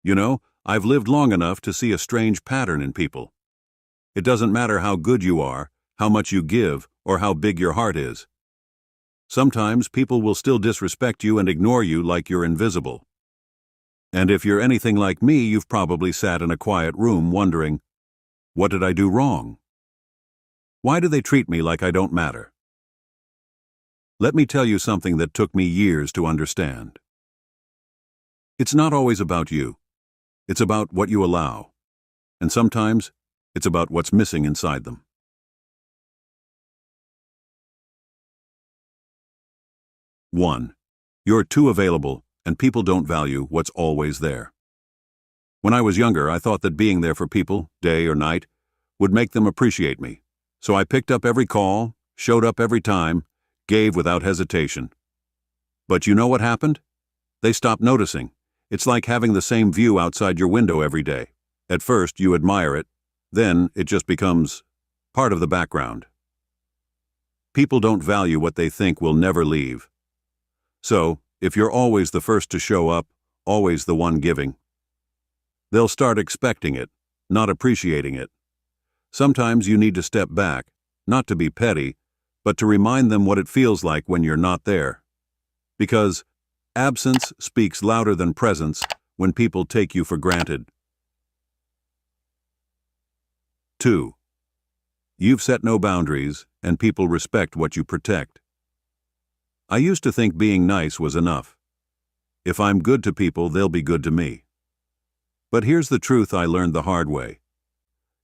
You know, I've lived long enough to see a strange pattern in people. It doesn't matter how good you are, how much you give, or how big your heart is. Sometimes people will still disrespect you and ignore you like you're invisible. And if you're anything like me, you've probably sat in a quiet room wondering, what did I do wrong? Why do they treat me like I don't matter? Let me tell you something that took me years to understand. It's not always about you. It's about what you allow. And sometimes, it's about what's missing inside them. 1. You're too available, and people don't value what's always there. When I was younger, I thought that being there for people, day or night, would make them appreciate me. So I picked up every call, showed up every time, gave without hesitation. But you know what happened? They stopped noticing. It's like having the same view outside your window every day. At first, you admire it. Then, it just becomes part of the background. People don't value what they think will never leave. So, if you're always the first to show up, always the one giving, they'll start expecting it, not appreciating it. Sometimes you need to step back, not to be petty, but to remind them what it feels like when you're not there. Because absence speaks louder than presence when people take you for granted. 2. You've set no boundaries, and people respect what you protect. I used to think being nice was enough. If I'm good to people, they'll be good to me. But here's the truth I learned the hard way.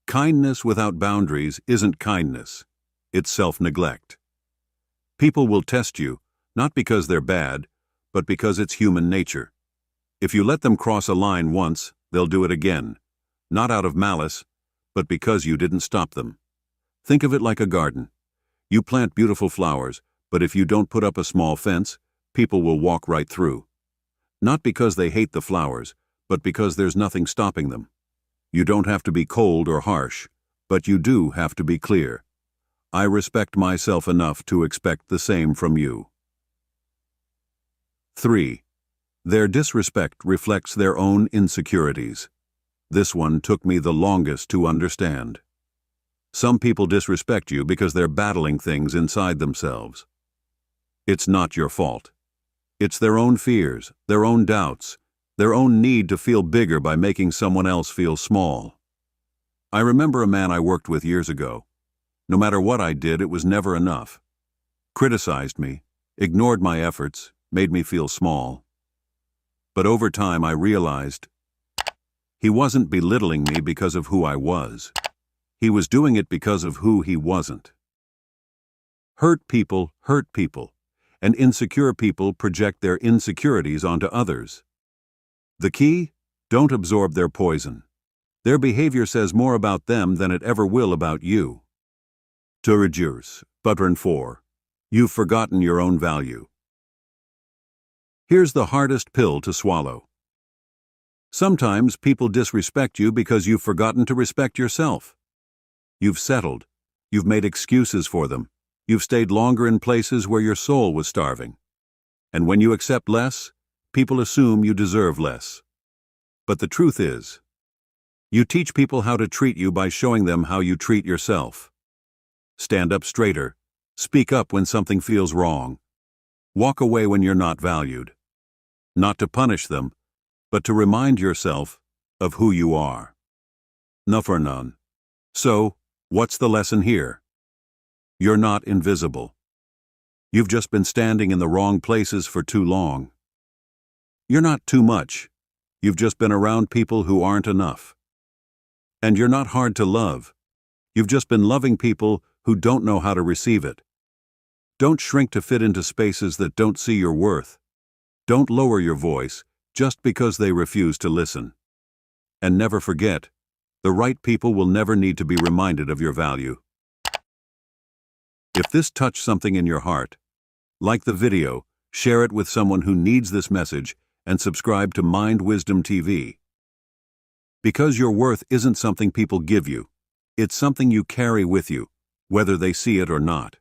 Kindness without boundaries isn't kindness. It's self-neglect. People will test you, not because they're bad, but because it's human nature. If you let them cross a line once, they'll do it again, not out of malice, but because you didn't stop them. Think of it like a garden. You plant beautiful flowers, but if you don't put up a small fence, people will walk right through. Not because they hate the flowers, but because there's nothing stopping them. You don't have to be cold or harsh, but you do have to be clear. I respect myself enough to expect the same from you. 3. Their disrespect reflects their own insecurities. This one took me the longest to understand. Some people disrespect you because they're battling things inside themselves. It's not your fault. It's their own fears, their own doubts, their own need to feel bigger by making someone else feel small. I remember a man I worked with years ago. No matter what I did, it was never enough. Criticized me, ignored my efforts, made me feel small. But over time I realized he wasn't belittling me because of who I was. He was doing it because of who he wasn't. Hurt people, and insecure people project their insecurities onto others. The key? Don't absorb their poison. Their behavior says more about them than it ever will about you. To reduce, Button 4. You've forgotten your own value. Here's the hardest pill to swallow. Sometimes people disrespect you because you've forgotten to respect yourself. You've settled. You've made excuses for them. You've stayed longer in places where your soul was starving. And when you accept less, people assume you deserve less. But the truth is, you teach people how to treat you by showing them how you treat yourself. Stand up straighter. Speak up when something feels wrong. Walk away when you're not valued. Not to punish them, but to remind yourself of who you are. No for none. So, what's the lesson here? You're not invisible. You've just been standing in the wrong places for too long. You're not too much. You've just been around people who aren't enough. And you're not hard to love. You've just been loving people who don't know how to receive it. Don't shrink to fit into spaces that don't see your worth. Don't lower your voice just because they refuse to listen. And never forget, the right people will never need to be reminded of your value. If this touched something in your heart, like the video, share it with someone who needs this message, and subscribe to Mind Wisdom TV. Because your worth isn't something people give you, it's something you carry with you, whether they see it or not.